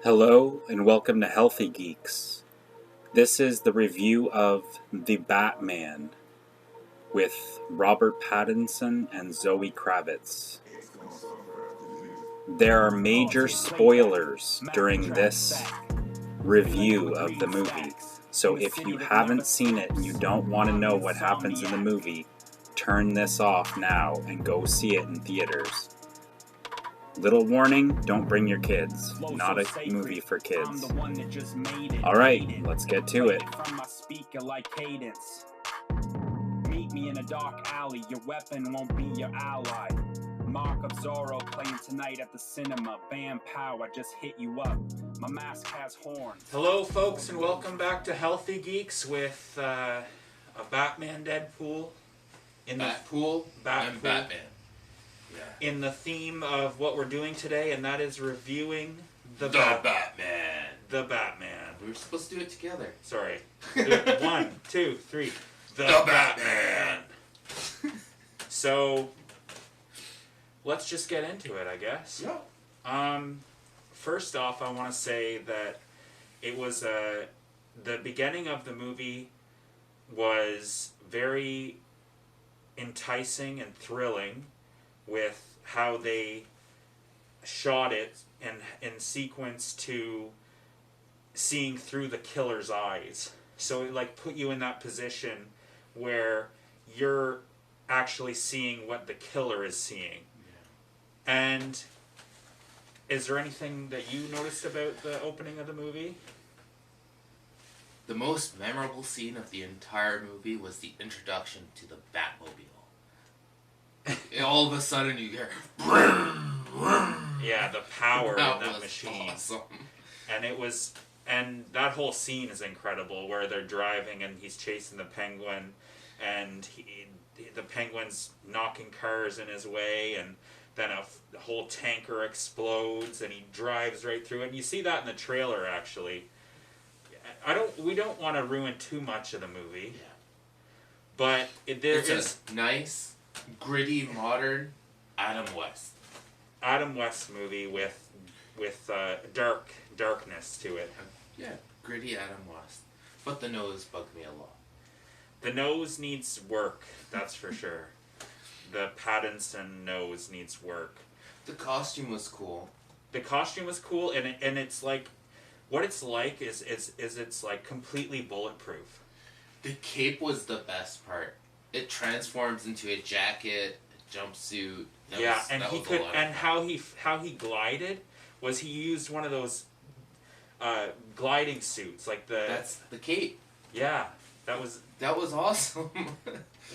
Hello and welcome to Healthy Geeks. This is the review of The Batman with Robert Pattinson and Zoe Kravitz. There are major spoilers during this review of the movie, so if you haven't seen it and you don't want to know what happens in the movie, turn this off now and go see it in theaters. Little warning, don't bring your kids. Not a movie for kids. Alright, let's get to it. Meet me in a dark alley, your weapon won't be your ally. Mark of Zorro playing tonight at the cinema. Bam pow, I just hit you up. My mask has horns. Hello folks and welcome back to Healthy Geeks with a Batman Deadpool. BatpooL and Batman. Yeah. In the theme of what we're doing today, and that is reviewing the Batman. The Batman. We were supposed to do it together. Sorry. 1, 2, 3. The Batman. So, let's just get into it, I guess. Yeah. First off, I want to say that it was the beginning of the movie was very enticing and thrilling with how they shot it and in sequence to seeing through the killer's eyes. So it like put you in that position where you're actually seeing what the killer is seeing. Yeah. And is there anything that you noticed about the opening of the movie? The most memorable scene of the entire movie was the introduction to the Batmobile. All of a sudden you hear vroom, vroom. Yeah, the power in that machine. Awesome. And that whole scene is incredible where they're driving and he's chasing the Penguin and the Penguin's knocking cars in his way and then a whole tanker explodes and he drives right through it. And you see that in the trailer actually. We don't want to ruin too much of the movie. Yeah. But it's a nice, gritty, modern Adam West movie with darkness to it. Yeah, gritty Adam West. But the nose bugged me a lot. The nose needs work, that's for sure. The Pattinson nose needs work. The costume was cool. The costume was cool, and it's like, what it's like is it's like completely bulletproof. The cape was the best part. It transforms into a jacket, a jumpsuit. How he glided was he used one of those gliding suits like that's the cape. Yeah, that was awesome.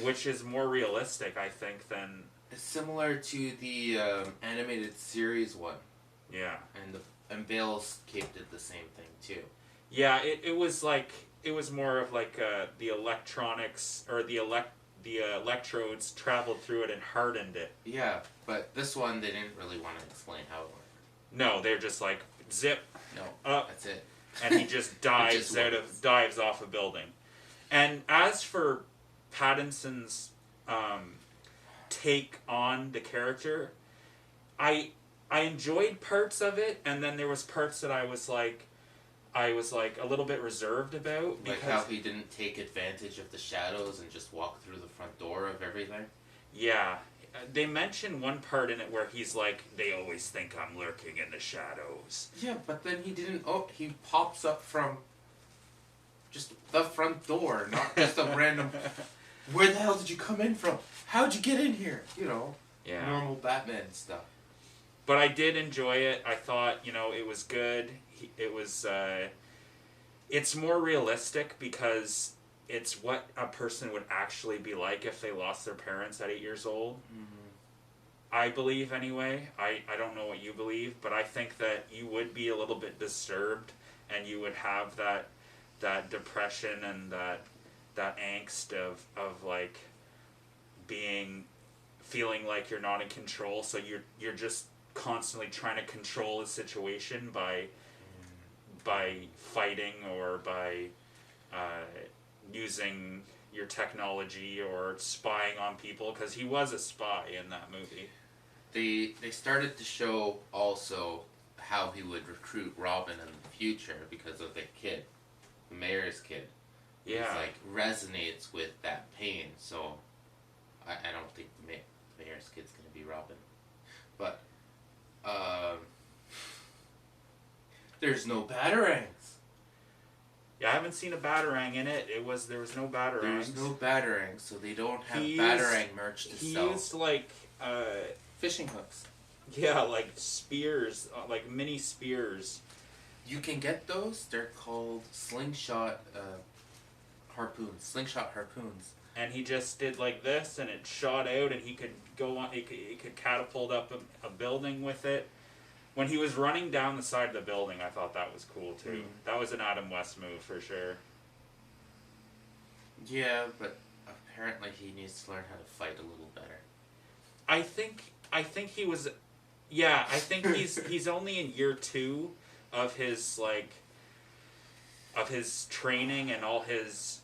Which is more realistic, I think, than similar to the animated series one. Yeah, and Bale's cape did the same thing too. Yeah, it was more of like the electronics or the electrodes traveled through it and hardened it. Yeah, but this one they didn't really want to explain how it worked. No, they're just like zip. No, up, that's it. And he just dives off a building. And as for Pattinson's take on the character, I enjoyed parts of it, and then there was parts that I was like a little bit reserved about. Like how he didn't take advantage of the shadows and just walk through the front door of everything? Yeah. They mention one part in it where he's like, they always think I'm lurking in the shadows. Yeah, but then he didn't. Oh, he pops up from just the front door, not just a random. Where the hell did you come in from? How'd you get in here? You know, normal Batman stuff. But I did enjoy it. I thought, it was good. It was, it's more realistic because it's what a person would actually be like if they lost their parents at 8 years old. Mm-hmm. I believe anyway. I don't know what you believe, but I think that you would be a little bit disturbed and you would have that depression and that angst of like feeling like you're not in control, so you're just constantly trying to control the situation by fighting or by using your technology or spying on people, because he was a spy in that movie. They started to show also how he would recruit Robin in the future because of the kid, the mayor's kid. Yeah. He's like resonates with that pain. So I don't think the mayor's kid's gonna be Robin, but there's no batarangs. Yeah, I haven't seen a batarang in it. There was no batarangs. There's no batarangs, so they don't have batarang merch to sell. He used like fishing hooks. Yeah, like spears, like mini spears. You can get those. They're called slingshot harpoons. Slingshot harpoons. And he just did like this, and it shot out, and he could go on. He could catapult up a building with it. When he was running down the side of the building, I thought that was cool too. Mm. That was an Adam West move for sure. Yeah, but apparently he needs to learn how to fight a little better. I think he was. Yeah, I think he's only in year 2 of his training and all his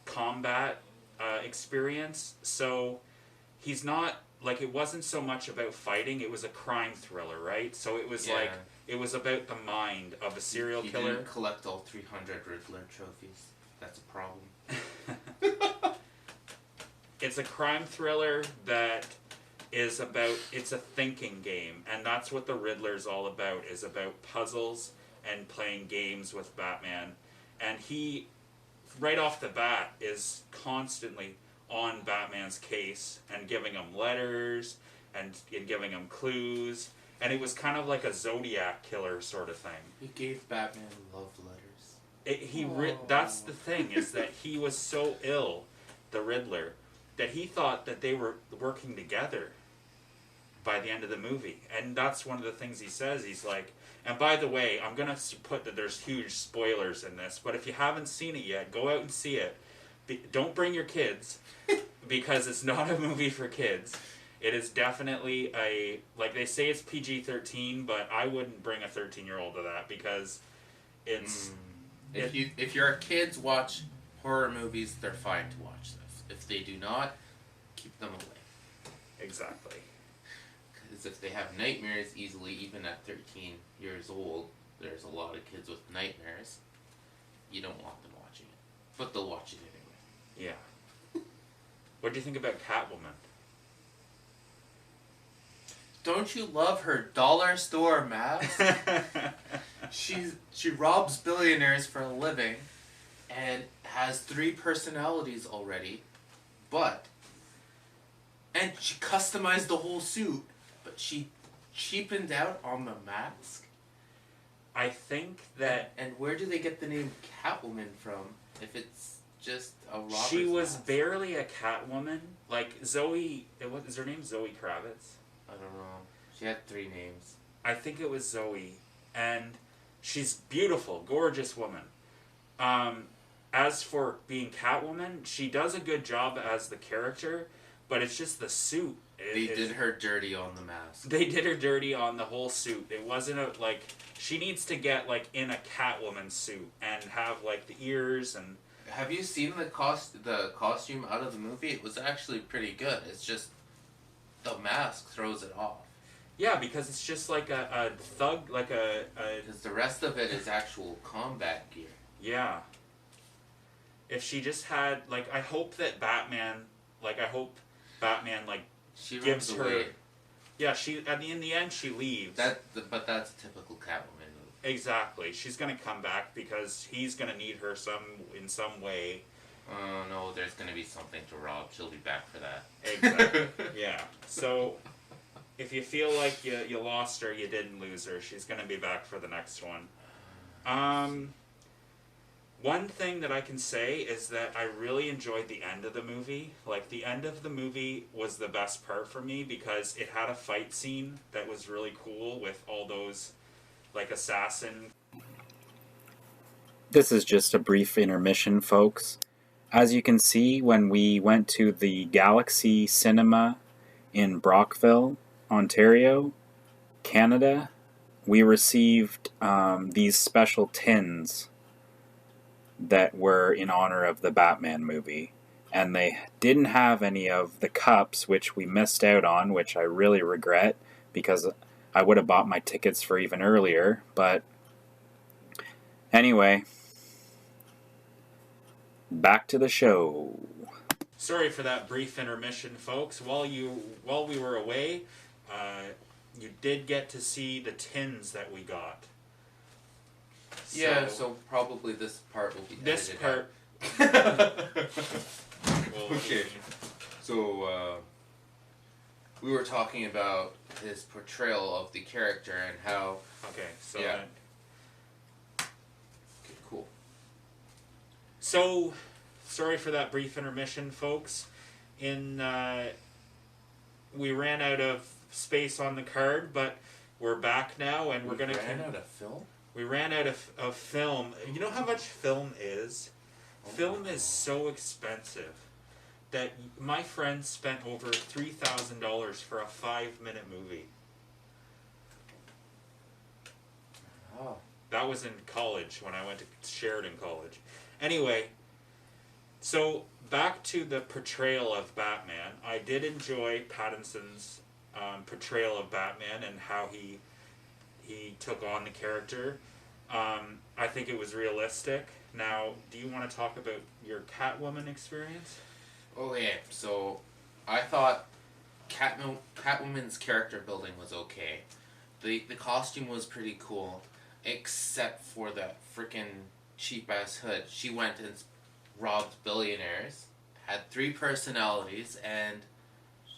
combat experience. So he's not like, it wasn't so much about fighting. It was a crime thriller, right? So it was like it was about the mind of a serial killer. He didn't collect all 300 Riddler trophies. That's a problem. It's a crime thriller that is about, it's a thinking game, and that's what the Riddler's all about, is about puzzles and playing games with Batman. And he, right off the bat, is constantly on Batman's case and giving him letters and giving him clues, and it was kind of like a Zodiac killer sort of thing. He gave Batman love letters. That's the thing, is that he was so ill, the Riddler, that he thought that they were working together by the end of the movie. And that's one of the things he says. He's like, and by the way, I'm going to put that there's huge spoilers in this, but if you haven't seen it yet, go out and see it. Don't bring your kids, because it's not a movie for kids. It is definitely like they say it's PG-13, but I wouldn't bring a 13-year-old to that, because it's... If your kids watch horror movies, they're fine to watch this. If they do not, keep them away. Exactly. Because if they have nightmares easily, even at 13 years old, there's a lot of kids with nightmares. You don't want them watching it. But they'll watch it anyway. Yeah. What do you think about Catwoman? Don't you love her dollar store mask? She robs billionaires for a living and has 3 personalities already, and she customized the whole suit, but she cheapened out on the mask. I think that... And where do they get the name Catwoman from if it's just a robber's She was mask? barely a Catwoman. Like, Zoe... What is her name? Zoe Kravitz? I don't know. She had 3 names. I think it was Zoe. And she's beautiful, gorgeous woman. As for being Catwoman, she does a good job as the character, but it's just the suit. They did her dirty on the mask. They did her dirty on the whole suit. It wasn't she needs to get, in a Catwoman suit and have, the ears and... Have you seen the costume out of the movie? It was actually pretty good. It's just the mask throws it off. Yeah, because it's just like a thug, Because the rest of it is actual combat gear. Yeah. If she just had, I hope that Batman, she gives runs her... away. Yeah, in the end, she leaves. But that's a typical Catwoman move. Exactly. She's going to come back because he's going to need her in some way. Oh, no, there's going to be something to rob. She'll be back for that. Exactly. Yeah. So, if you feel like you lost her, you didn't lose her. She's going to be back for the next one. One thing that I can say is that I really enjoyed the end of the movie. The end of the movie was the best part for me because it had a fight scene that was really cool with all those, assassin... This is just a brief intermission, folks. As you can see, when we went to the Galaxy Cinema in Brockville, Ontario, Canada, we received these special tins that were in honor of the Batman movie. And they didn't have any of the cups, which we missed out on, which I really regret, because I would have bought my tickets for even earlier, but anyway, back to the show. Sorry for that brief intermission, folks. While we were away, you did get to see the tins that we got. So probably this part will be this part. Okay. So we were talking about his portrayal of the character and how. Okay. So. Yeah. Okay, cool. So, sorry for that brief intermission, folks. We ran out of space on the card, but we're back now, and we're gonna. Ran out of film. We ran out of film. You know how much film is? Film is so expensive that my friend spent over $3,000 for a 5-minute movie. Oh. That was in college when I went to Sheridan College. Anyway, so back to the portrayal of Batman. I did enjoy Pattinson's portrayal of Batman and how he took on the character. I think it was realistic. Now, do you want to talk about your Catwoman experience? Okay, so I thought Catwoman's character building was okay. The costume was pretty cool, except for that freaking cheap-ass hood. She went and robbed billionaires, had 3 personalities, and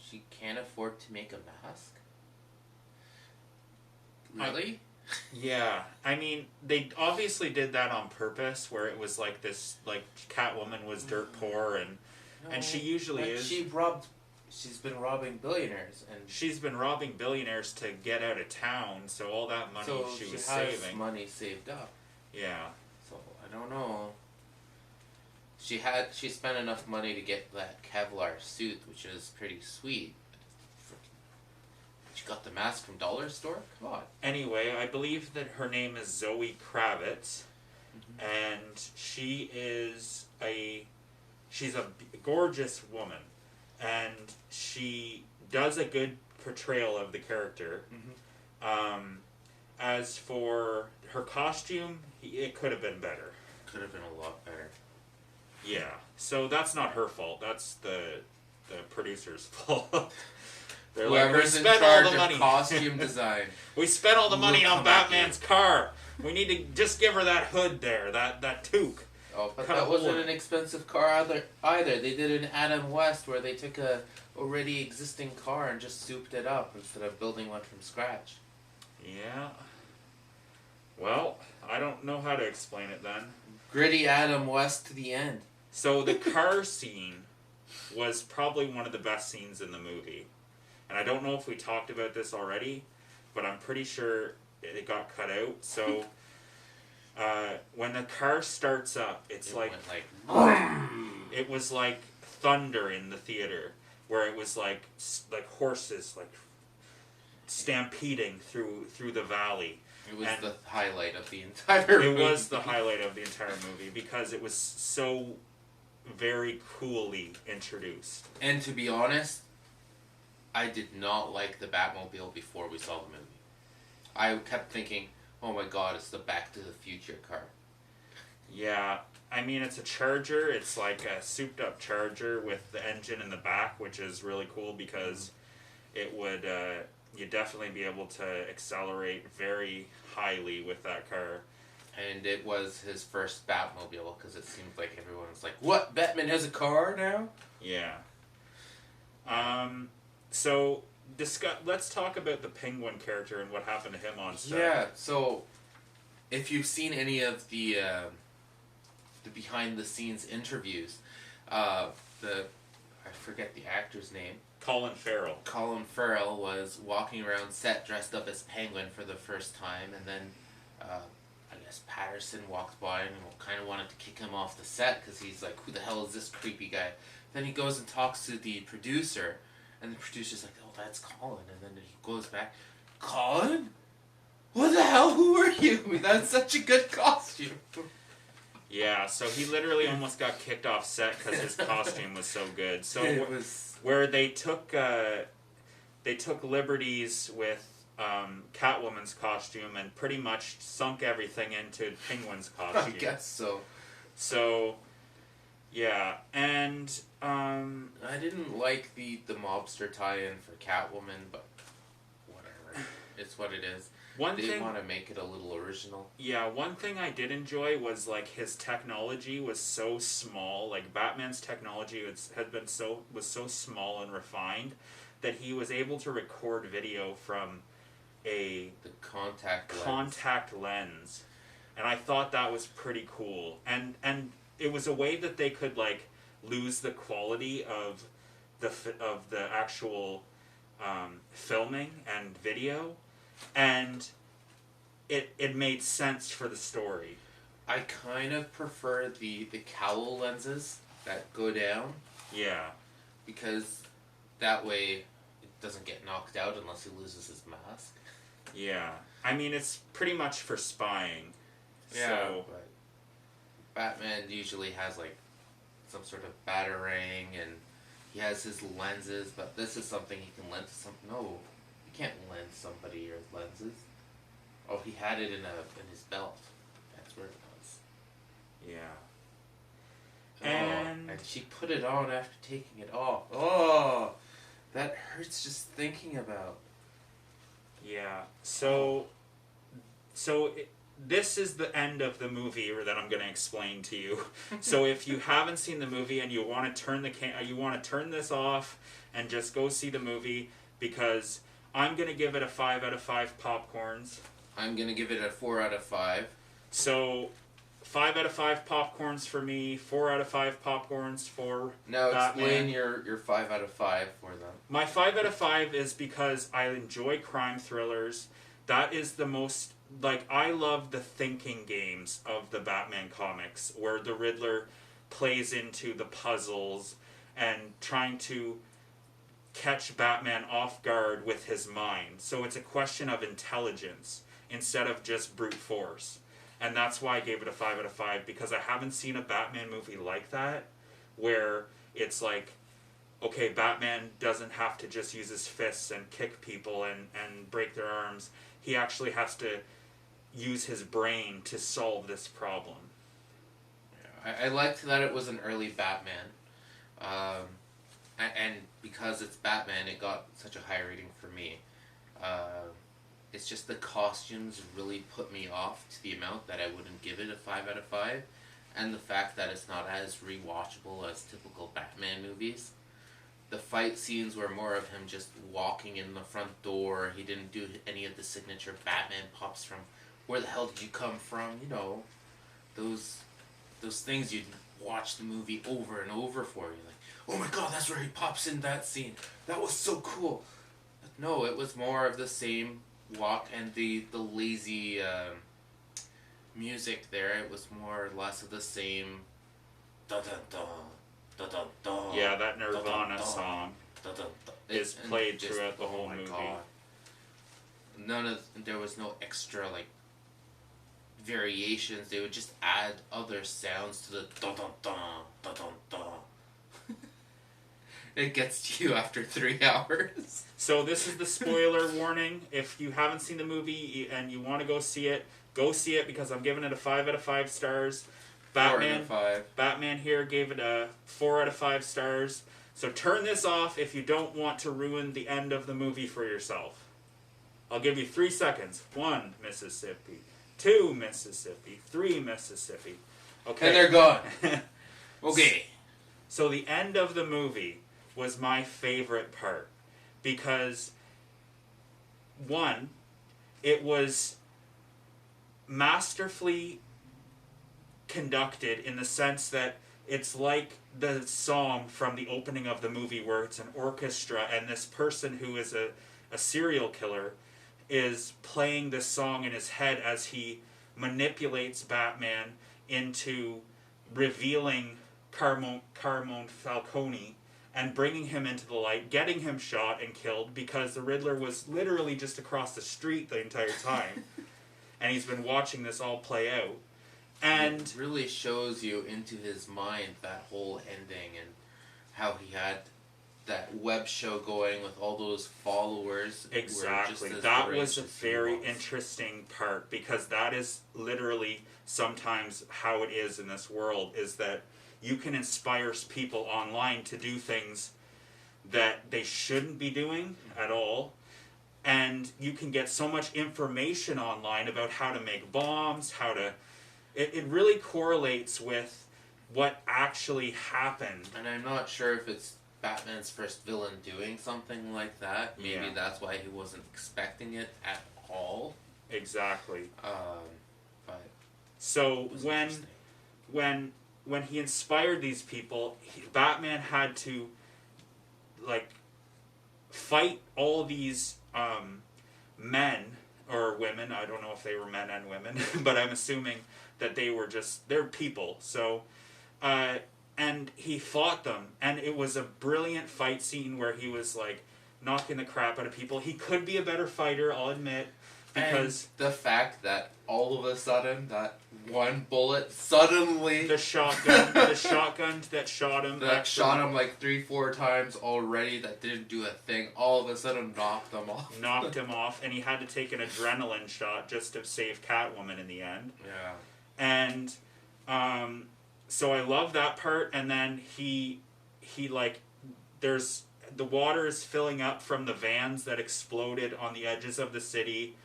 she can't afford to make a mask? Really? Yeah, I mean, they obviously did that on purpose, where it was like this, like, Catwoman was dirt poor, and she usually is. She's been robbing billionaires, and she's been robbing billionaires to get out of town, so all that money she was saving. Has money saved up. Yeah. So, I don't know. She spent enough money to get that Kevlar suit, which is pretty sweet. She got the mask from Dollar Store? Come on. Anyway, I believe that her name is Zoe Kravitz, and she's a gorgeous woman, and she does a good portrayal of the character. As for her costume, it could have been better. Could have been a lot better. Yeah, so that's not her fault. That's the producer's fault. Whoever's in charge of costume design. We spent all the money on Batman's car. We need to just give her that hood there, that toque. Oh, but that wasn't an expensive car either. They did an Adam West where they took a already existing car and just souped it up instead of building one from scratch. Yeah. Well, I don't know how to explain it then. Gritty Adam West to the end. So the car scene was probably one of the best scenes in the movie. And I don't know if we talked about this already, but I'm pretty sure it got cut out. So when the car starts up, it was like thunder in the theater, where it was like horses like stampeding through the valley. It was the highlight of the entire movie. It was the highlight of the entire movie because it was so very coolly introduced. And to be honest, I did not like the Batmobile before we saw the movie. I kept thinking, oh my god, it's the Back to the Future car. Yeah, I mean, it's a Charger. It's like a souped up Charger with the engine in the back, which is really cool because it would, you'd definitely be able to accelerate very highly with that car. And it was his first Batmobile because it seemed like everyone was like, what? Batman has a car now? Yeah. So, let's talk about the Penguin character and what happened to him on set. Yeah, so if you've seen any of the behind-the-scenes interviews, I forget the actor's name. Colin Farrell. Colin Farrell was walking around set dressed up as Penguin for the first time, and then I guess Patterson walked by and kind of wanted to kick him off the set because he's like, who the hell is this creepy guy? Then he goes and talks to the producer, and the producer's like, oh, that's Colin. And then he goes back, Colin? What the hell? Who are you? That's such a good costume. Yeah, so he literally almost got kicked off set because his costume was so good. So it was... where they took liberties with Catwoman's costume and pretty much sunk everything into Penguin's costume. I guess so. So, yeah, and I didn't like the mobster tie-in for Catwoman, but whatever. It's what it is. They want to make it a little original. Yeah, one thing I did enjoy was like his technology was so small. Like Batman's technology was so small and refined that he was able to record video from the contact lens. And I thought that was pretty cool. And it was a way that they could like lose the quality of the actual filming and video, and it made sense for the story. I kind of prefer the cowl lenses that go down. Yeah. Because that way it doesn't get knocked out unless he loses his mask. Yeah. I mean, it's pretty much for spying. Yeah, so. But Batman usually has like some sort of batarang, and he has his lenses, but this is something he can lend to some. No, you can't lend somebody your lenses. Oh, he had it in his belt. That's where it was. Yeah. And she put it on after taking it off. Oh, that hurts just thinking about. Yeah. This is the end of the movie that I'm going to explain to you. So if you haven't seen the movie and you want to turn this off and just go see the movie, because I'm going to give it a 5 out of 5 popcorns. I'm going to give it a 4 out of 5. So 5 out of 5 popcorns for me, 4 out of 5 popcorns for Now Batman. Explain your 5 out of 5 for them. My 5 out of 5 is because I enjoy crime thrillers. That is the most... Like, I love the thinking games of the Batman comics, where the Riddler plays into the puzzles and trying to catch Batman off guard with his mind. So it's a question of intelligence instead of just brute force. And that's why I gave it a 5 out of 5, because I haven't seen a Batman movie like that, where it's like, okay, Batman doesn't have to just use his fists and kick people and break their arms. He actually has to use his brain to solve this problem. Yeah, I liked that it was an early Batman. And because it's Batman, it got such a high rating for me. It's just the costumes really put me off to the amount that I wouldn't give it a 5 out of 5. And the fact that it's not as rewatchable as typical Batman movies. The fight scenes were more of him just walking in the front door. He didn't do any of the signature Batman pops from, where the hell did you come from? You know, those things you'd watch the movie over and over for. You're like, oh my god, that's where he pops in that scene. That was so cool. But no, it was more of the same walk and the lazy music there. It was more or less of the same da-da-da. Yeah, that Nirvana song is played throughout the whole movie. God. There was no extra like variations. They would just add other sounds to the da da da da da da. It gets to you after 3 hours. So this is the spoiler warning. If you haven't seen the movie and you want to go see it, because I'm giving it a 5 out of 5 stars. Batman here gave it a 4 out of 5 stars. So turn this off if you don't want to ruin the end of the movie for yourself. I'll give you 3 seconds. 1, Mississippi. 2, Mississippi. 3, Mississippi. Okay. And they're gone. Okay. So the end of the movie was my favorite part. Because, 1, it was masterfully conducted in the sense that it's like the song from the opening of the movie where it's an orchestra and this person who is a serial killer is playing this song in his head as he manipulates Batman into revealing Carmone Falcone and bringing him into the light, getting him shot and killed because the Riddler was literally just across the street the entire time. And he's been watching this all play out. And it really shows you into his mind, that whole ending, and how he had that web show going with all those followers. Exactly. That was a very interesting part, because that is literally sometimes how it is in this world, is that you can inspire people online to do things that they shouldn't be doing at all. And you can get so much information online about how to make bombs, how to... It really correlates with what actually happened. And I'm not sure if it's Batman's first villain doing something like that. Maybe that's why he wasn't expecting it at all. Exactly. But so when he inspired these people, Batman had to like fight all these men or women. I don't know if they were men and women, but I'm assuming that they're people. So, and he fought them, and it was a brilliant fight scene where he was like knocking the crap out of people. He could be a better fighter, I'll admit, because and the fact that all of a sudden that one bullet suddenly the shotgun that shot him shot him like 3-4 times already, that didn't do a thing, all of a sudden knocked him off, and he had to take an adrenaline shot just to save Catwoman in the end. Yeah. And so I love that part. And then he there's the water is filling up from the vans that exploded on the edges of the city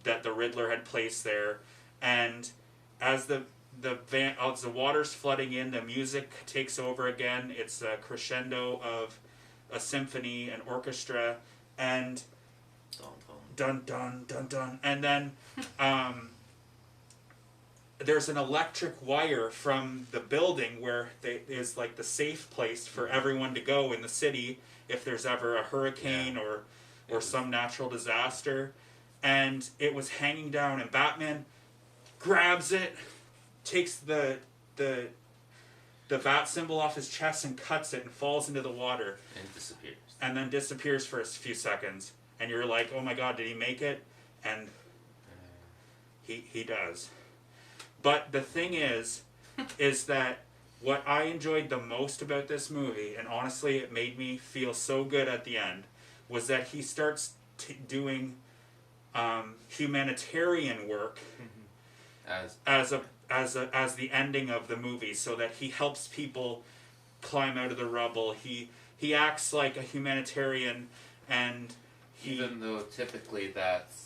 that the Riddler had placed there. And as the water's flooding in, the music takes over again. It's a crescendo of a symphony, an orchestra, and dun dun dun dun. And then there's an electric wire from the building where is like the safe place for everyone to go in the city if there's ever a hurricane or some natural disaster. And it was hanging down, and Batman grabs it, takes the bat symbol off his chest and cuts it and falls into the water. And disappears. And then disappears for a few seconds. And you're like, oh my god, did he make it? And he does. But the thing is that what I enjoyed the most about this movie, and honestly it made me feel so good at the end, was that he starts doing humanitarian work as the ending of the movie, so that he helps people climb out of the rubble. He acts like a humanitarian, and even though typically that's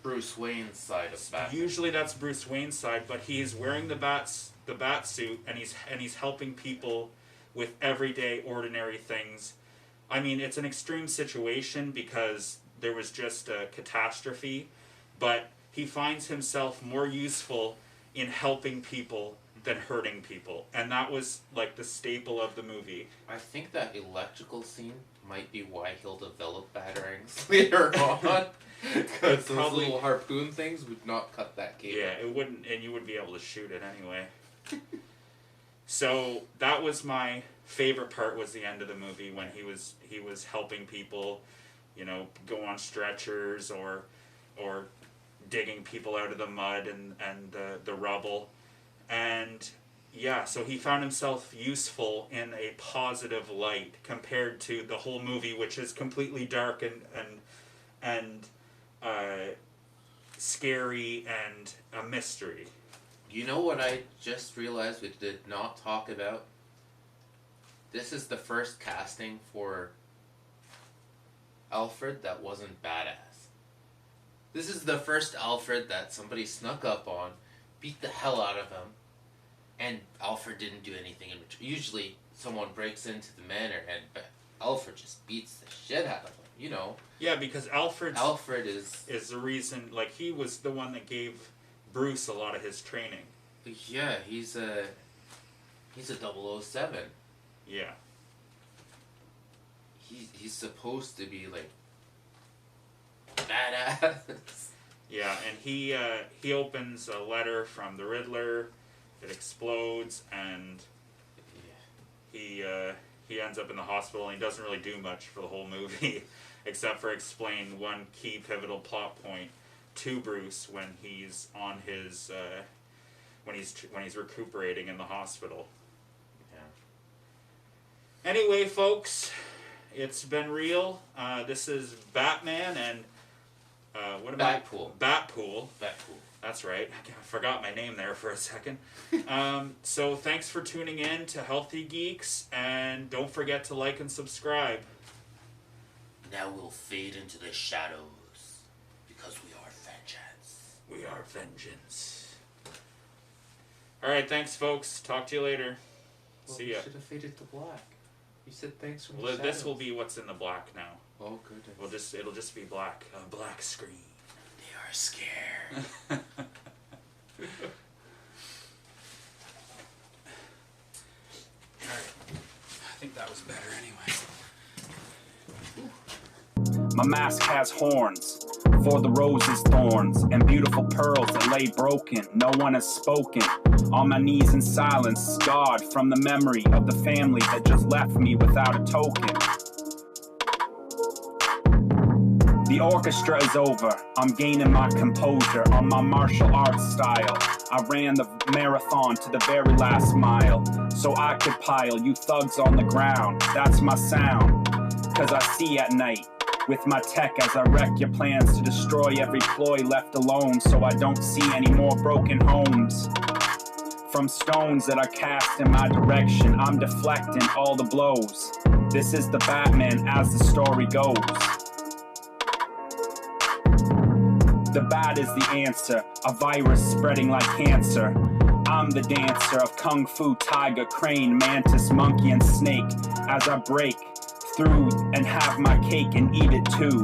Bruce Wayne's side of Batman. Usually that's Bruce Wayne's side, but he's wearing the bat suit, and he's helping people with everyday ordinary things. I mean, it's an extreme situation because there was just a catastrophe, but he finds himself more useful in helping people than hurting people, and that was like the staple of the movie. I think that electrical scene might be why he'll develop batarangs later on, because those little harpoon things would not cut that cable. Yeah, it wouldn't, and you wouldn't be able to shoot it anyway. So that was my favorite part, was the end of the movie when he was helping people, go on stretchers or digging people out of the mud and the rubble. And yeah, so he found himself useful in a positive light compared to the whole movie, which is completely dark and scary and a mystery. You know what I just realized we did not talk about? This is the first casting for Alfred that wasn't badass. This is the first Alfred that somebody snuck up on, beat the hell out of him, and Alfred didn't do anything in return. Usually someone breaks into the manor and Alfred just beats the shit out of him, Yeah, because Alfred is the reason, like, he was the one that gave Bruce a lot of his training. Yeah, he's a 007. Yeah. He's supposed to be like badass. Yeah, and he opens a letter from the Riddler. It explodes, and he ends up in the hospital, and he doesn't really do much for the whole movie, except for explain one key pivotal plot point to Bruce when he's on his when he's recuperating in the hospital. Yeah. Anyway, folks, It's been real. This is Batman and what am BatpooL. BatpooL. BatpooL. That's right. I forgot my name there for a second. So thanks for tuning in to Healthy Geeks, and don't forget to like and subscribe. Now we'll fade into the shadows, because we are vengeance. We are vengeance. Alright, thanks folks. Talk to you later. Well, See ya. You should have faded to black. You said thanks from the Well, shadows. this will be what's in the black now. Oh, goodness. It'll just be black. A black screen. They are scared. Alright. I think that was better anyway. My mask has horns, for the roses thorns, and beautiful pearls that lay broken. No one has spoken. On my knees in silence, scarred from the memory of the family that just left me without a token. The orchestra is over. I'm gaining my composure on my martial arts style. I ran the marathon to the very last mile, so I could pile you thugs on the ground. That's my sound, 'cause I see at night. With my tech as I wreck your plans to destroy every ploy left alone, so I don't see any more broken homes. From stones that are cast in my direction, I'm deflecting all the blows. This is the Batman as the story goes. The bat is the answer, a virus spreading like cancer. I'm the dancer of kung fu, tiger, crane, mantis, monkey, and snake as I break through and have my cake and eat it too.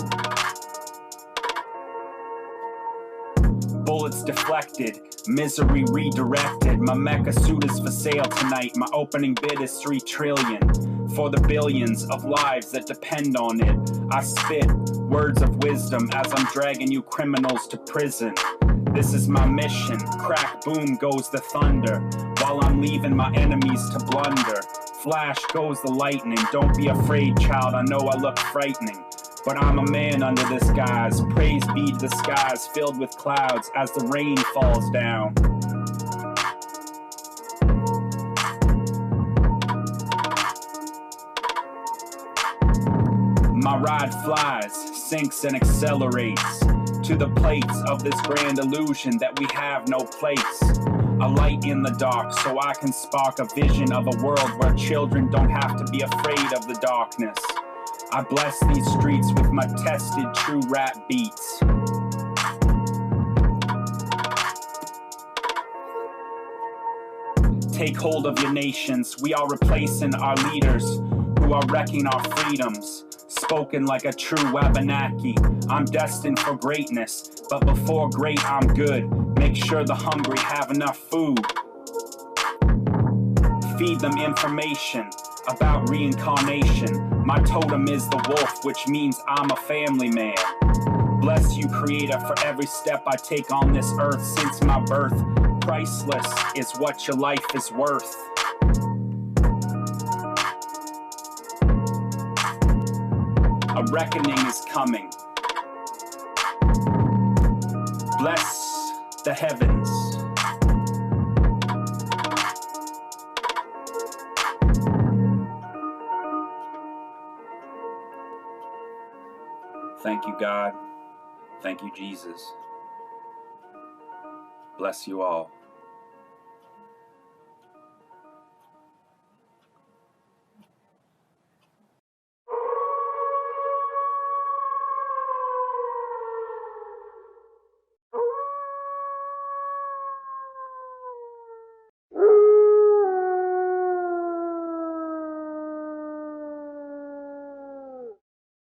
Bullets deflected, misery redirected. My mecha suit is for sale tonight. My opening bid is 3 trillion. For the billions of lives that depend on it, I spit words of wisdom as I'm dragging you criminals to prison. This is my mission. Crack, boom goes the thunder, while I'm leaving my enemies to blunder. Flash goes the lightning. Don't be afraid, child. I know I look frightening, but I'm a man under this guise. Praise be to the skies filled with clouds as the rain falls down. My ride flies, sinks and accelerates to the plates of this grand illusion that we have no place. A light in the dark so I can spark a vision of a world where children don't have to be afraid of the darkness. I bless these streets with my tested true rap beats. Take hold of your nations. We are replacing our leaders who are wrecking our freedoms. Spoken like a true Abenaki. I'm destined for greatness, but before great I'm good. Make sure the hungry have enough food. Feed them information about reincarnation. My totem is the wolf, which means I'm a family man. Bless you, Creator, for every step I take on this earth since my birth. Priceless is what your life is worth. A reckoning is coming. Bless the heavens. Thank you, God. Thank you, Jesus. Bless you all.